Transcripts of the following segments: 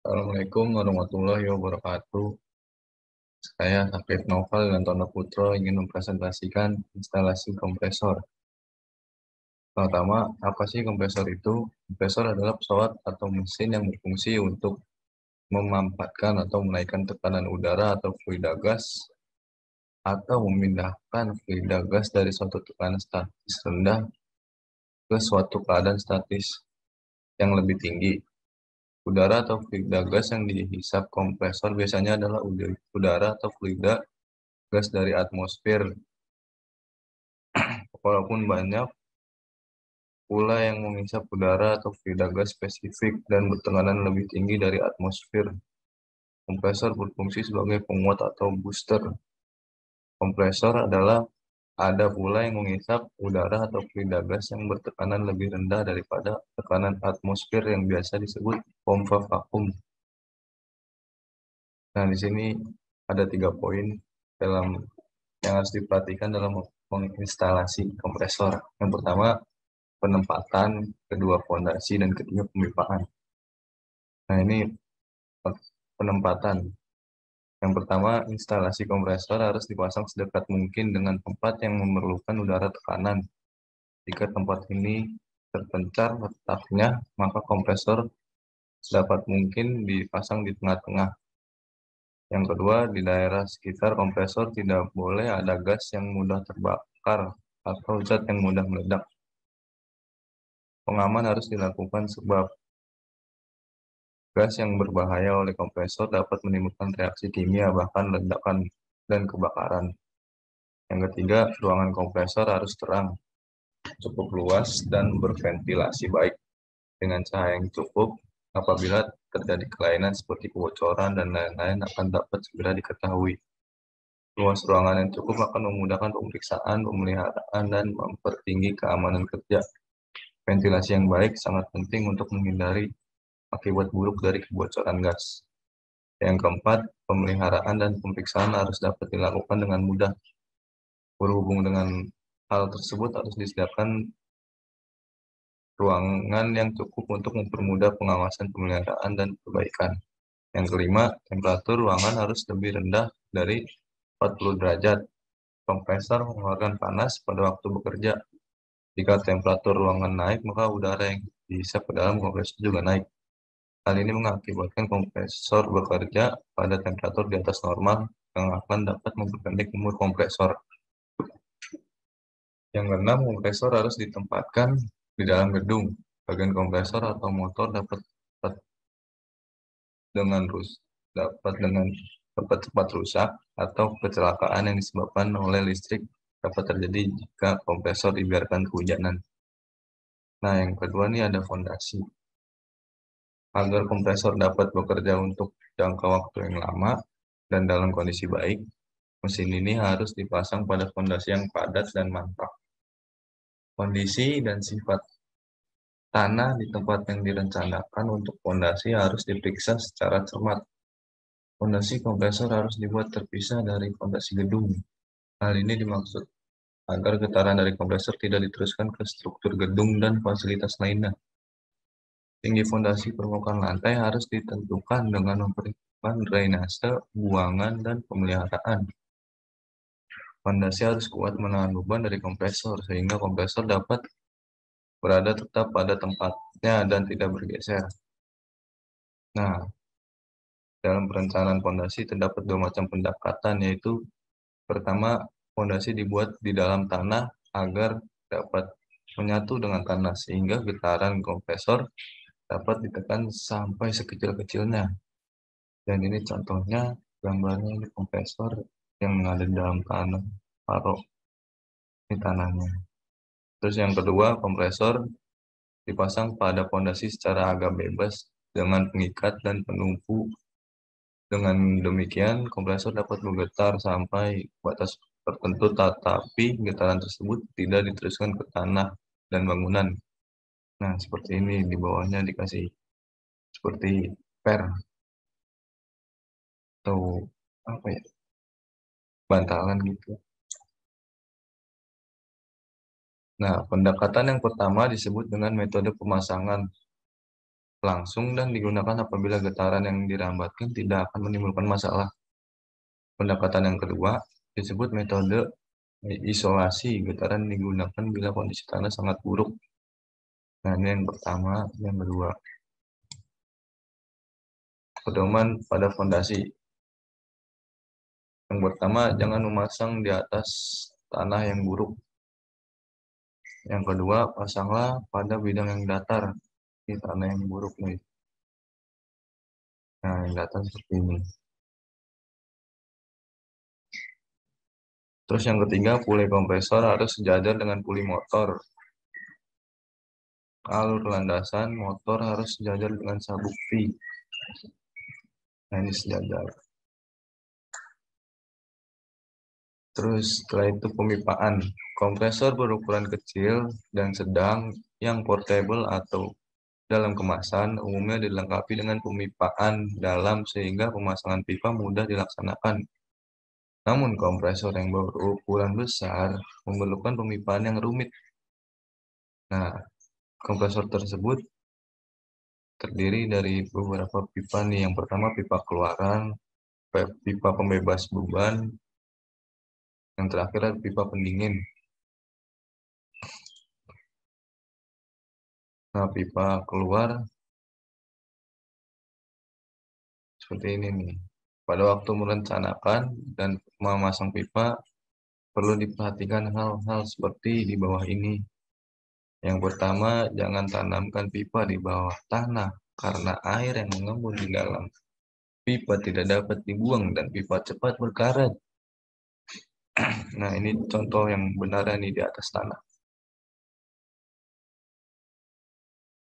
Assalamualaikum warahmatullahi wabarakatuh. Saya Sakif Noval dan Tono Putro ingin mempresentasikan instalasi kompresor. Pertama, apa sih kompresor itu? Kompresor adalah pesawat atau mesin yang berfungsi untuk memanfaatkan atau menaikkan tekanan udara atau fluida gas atau memindahkan fluida gas dari suatu tekanan statis rendah ke suatu keadaan statis yang lebih tinggi. Udara atau fluida gas yang dihisap kompresor biasanya adalah udara atau fluida gas dari atmosfer. Walaupun banyak pula yang menghisap udara atau fluida gas spesifik dan bertekanan lebih tinggi dari atmosfer. Kompresor berfungsi sebagai penguat atau booster. Kompresor adalah ada pula yang menghisap udara atau fluida gas yang bertekanan lebih rendah daripada tekanan atmosfer yang biasa disebut pompa vakum. Nah, di sini ada 3 poin dalam yang harus diperhatikan dalam menginstalasi kompresor. Yang pertama, penempatan, kedua fondasi, dan ketiga pemipaan. Nah, ini penempatan. Yang pertama, instalasi kompresor harus dipasang sedekat mungkin dengan tempat yang memerlukan udara tekanan. Jika tempat ini terpencar letaknya, maka kompresor sedapat mungkin dipasang di tengah-tengah. Yang kedua, di daerah sekitar kompresor tidak boleh ada gas yang mudah terbakar atau zat yang mudah meledak. Pengaman harus dilakukan sebab gas yang berbahaya oleh kompresor dapat menimbulkan reaksi kimia, bahkan ledakan dan kebakaran. Yang ketiga, ruangan kompresor harus terang, cukup luas, dan berventilasi baik dengan cahaya yang cukup. Apabila terjadi kelainan seperti kebocoran dan lain-lain akan dapat segera diketahui. Luas ruangan yang cukup akan memudahkan pemeriksaan, pemeliharaan, dan mempertinggi keamanan kerja. Ventilasi yang baik sangat penting untuk menghindari akibat buruk dari kebocoran gas. Yang keempat, pemeliharaan dan pemeriksaan harus dapat dilakukan dengan mudah. Berhubung dengan hal tersebut harus disediakan ruangan yang cukup untuk mempermudah pengawasan, pemeliharaan, dan perbaikan. Yang kelima, temperatur ruangan harus lebih rendah dari 40 derajat. Kompresor mengeluarkan panas pada waktu bekerja. Jika temperatur ruangan naik, maka udara yang dihisap ke dalam kompresor juga naik. Hal ini mengakibatkan kompresor bekerja pada temperatur di atas normal yang akan dapat memperpendek umur kompresor. Yang keenam, kompresor harus ditempatkan di dalam gedung. Bagian kompresor atau motor dapat cepat rusak atau kecelakaan yang disebabkan oleh listrik dapat terjadi jika kompresor dibiarkan kehujanan. Nah, yang kedua ini ada fondasi. Agar kompresor dapat bekerja untuk jangka waktu yang lama dan dalam kondisi baik, mesin ini harus dipasang pada fondasi yang padat dan mantap. Kondisi dan sifat tanah di tempat yang direncanakan untuk fondasi harus diperiksa secara cermat. Fondasi kompresor harus dibuat terpisah dari fondasi gedung. Hal ini dimaksud agar getaran dari kompresor tidak diteruskan ke struktur gedung dan fasilitas lainnya. Tinggi fondasi permukaan lantai harus ditentukan dengan memperhitungkan drainase, buangan, dan pemeliharaan. Fondasi harus kuat menahan beban dari kompresor sehingga kompresor dapat berada tetap pada tempatnya dan tidak bergeser. Nah, dalam perencanaan fondasi terdapat 2 macam pendekatan, yaitu pertama, fondasi dibuat di dalam tanah agar dapat menyatu dengan tanah sehingga getaran kompresor dapat ditekan sampai sekecil-kecilnya. Dan ini contohnya gambarnya di kompresor yang ada di dalam tanah, taruh di tanahnya. Terus yang kedua, kompresor dipasang pada fondasi secara agak bebas dengan pengikat dan penumpu. Dengan demikian, kompresor dapat bergetar sampai batas tertentu, tetapi getaran tersebut tidak diteruskan ke tanah dan bangunan. Nah, seperti ini di bawahnya dikasih seperti per atau apa ya, bantalan gitu. Nah, pendekatan yang pertama disebut dengan metode pemasangan langsung dan digunakan apabila getaran yang dirambatkan tidak akan menimbulkan masalah. Pendekatan yang kedua disebut metode isolasi. Getaran digunakan bila kondisi tanah sangat buruk. Nah, ini yang pertama. Yang kedua, pedoman pada fondasi. Yang pertama, jangan memasang di atas tanah yang buruk. Yang kedua, pasanglah pada bidang yang datar. Ini tanah yang buruk nih. Nah, yang datar seperti ini. Terus yang ketiga, puli kompresor harus sejajar dengan puli motor. Alur landasan motor harus sejajar dengan sabuk V. Nah, ini sejajar. Terus setelah itu pemipaan. Kompresor berukuran kecil dan sedang yang portable atau dalam kemasan umumnya dilengkapi dengan pemipaan dalam sehingga pemasangan pipa mudah dilaksanakan. Namun kompresor yang berukuran besar memerlukan pemipaan yang rumit. Nah, kompresor tersebut terdiri dari beberapa pipa nih. Yang pertama pipa keluaran, pipa pembebas beban, yang terakhir ada pipa pendingin. Nah, pipa keluar seperti ini nih. Pada waktu merencanakan dan memasang pipa, perlu diperhatikan hal-hal seperti di bawah ini. Yang pertama, jangan tanamkan pipa di bawah tanah karena air yang mengembun di dalam pipa tidak dapat dibuang dan pipa cepat berkarat. Nah, ini contoh yang benar nih di atas tanah.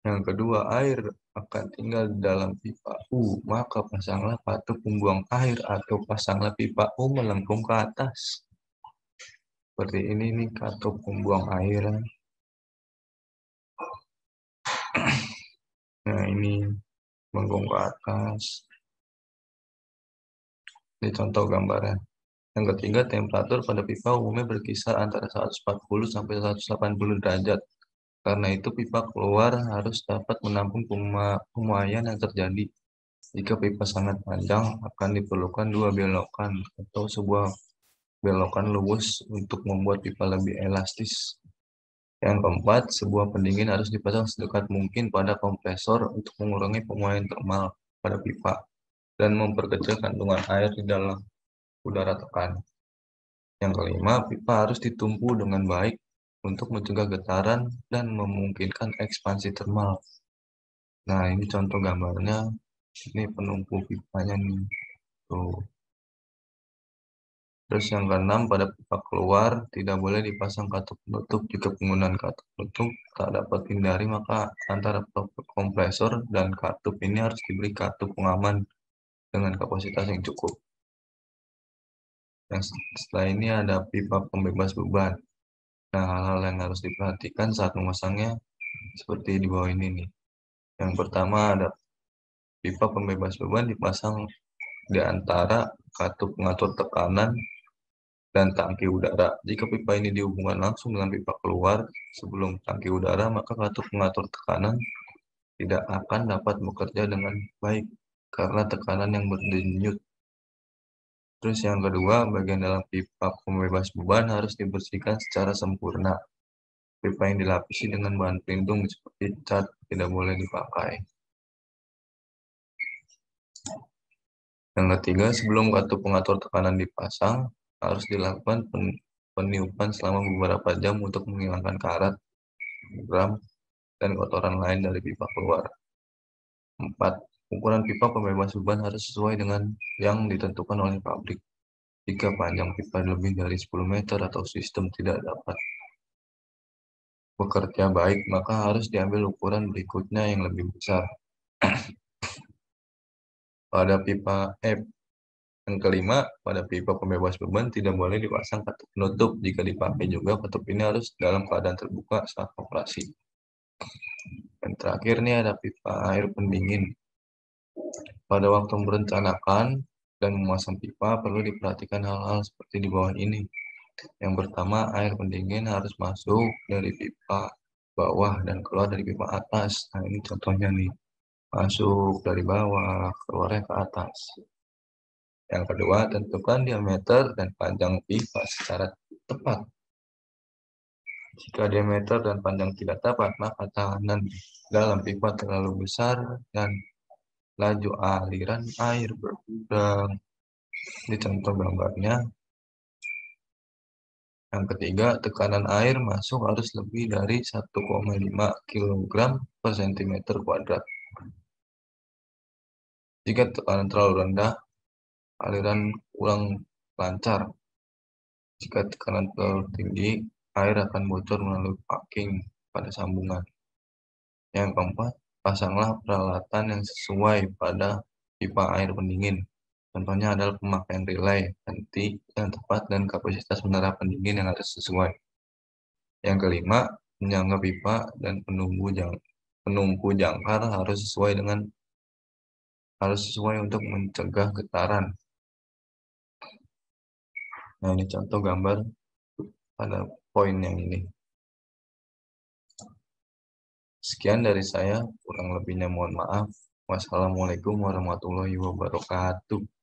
Yang kedua, air akan tinggal di dalam pipa U, maka pasanglah katup pembuang air atau pasanglah pipa U melengkung ke atas. Seperti ini nih katup pembuang air. Nah, ini melengkung ke atas. Ini contoh gambarnya. Yang ketiga, temperatur pada pipa umumnya berkisar antara 140 sampai 180 derajat. Karena itu pipa keluar harus dapat menampung pemuaian yang terjadi. Jika pipa sangat panjang, akan diperlukan dua belokan atau sebuah belokan luwes untuk membuat pipa lebih elastis. Yang keempat, sebuah pendingin harus dipasang sedekat mungkin pada kompresor untuk mengurangi pemuaian termal pada pipa dan memperkecil kandungan air di dalam udara tekan. Yang kelima, pipa harus ditumpu dengan baik untuk mencegah getaran dan memungkinkan ekspansi termal. Nah, ini contoh gambarnya. Ini penumpu pipanya nih. Tuh. Terus yang keenam, pada pipa keluar tidak boleh dipasang katup penutup. Jika penggunaan katup penutup tak dapat hindari, maka antara kompresor dan katup ini harus diberi katup pengaman dengan kapasitas yang cukup. Yang setelah ini ada pipa pembebas beban. Nah, hal-hal yang harus diperhatikan saat memasangnya seperti di bawah ini nih. Yang pertama ada pipa pembebas beban dipasang di antara katup pengatur tekanan dan tangki udara. Jika pipa ini dihubungkan langsung dengan pipa keluar sebelum tangki udara, maka katup pengatur tekanan tidak akan dapat bekerja dengan baik karena tekanan yang berdenyut. Terus yang kedua, bagian dalam pipa pembebas beban harus dibersihkan secara sempurna. Pipa yang dilapisi dengan bahan pelindung seperti cat tidak boleh dipakai. Yang ketiga, sebelum katup pengatur tekanan dipasang, harus dilakukan peniupan selama beberapa jam untuk menghilangkan karat, gram, dan kotoran lain dari pipa keluar. 4. Ukuran pipa pembebas beban harus sesuai dengan yang ditentukan oleh pabrik. Jika panjang pipa lebih dari 10 meter atau sistem tidak dapat bekerja baik, maka harus diambil ukuran berikutnya yang lebih besar. Pada pipa yang kelima, pada pipa pembebas beban tidak boleh dipasang katup penutup. Jika dipakai juga, katup ini harus dalam keadaan terbuka saat operasi. Dan terakhir nih ada pipa air pendingin. Pada waktu merencanakan dan memasang pipa, perlu diperhatikan hal-hal seperti di bawah ini. Yang pertama, air pendingin harus masuk dari pipa bawah dan keluar dari pipa atas. Nah, ini contohnya nih. masuk dari bawah, keluarnya ke atas. Yang kedua, tentukan diameter dan panjang pipa secara tepat. Jika diameter dan panjang tidak tepat, maka tekanan dalam pipa terlalu besar dan laju aliran air berkurang. Di contoh gambarnya, yang ketiga, tekanan air masuk harus lebih dari 1,5 kg per cm kuadrat. Jika tekanan terlalu rendah, aliran kurang lancar. Jika tekanan terlalu tinggi, air akan bocor melalui packing pada sambungan. Yang keempat, pasanglah peralatan yang sesuai pada pipa air pendingin. Contohnya adalah pemakaian relay, henti yang tepat, dan kapasitas menara pendingin yang harus sesuai. Yang kelima, penyangga pipa dan penumpu jangkar harus sesuai untuk mencegah getaran. Nah, ini contoh gambar pada poin yang ini. Sekian dari saya, kurang lebihnya mohon maaf. Wassalamualaikum warahmatullahi wabarakatuh.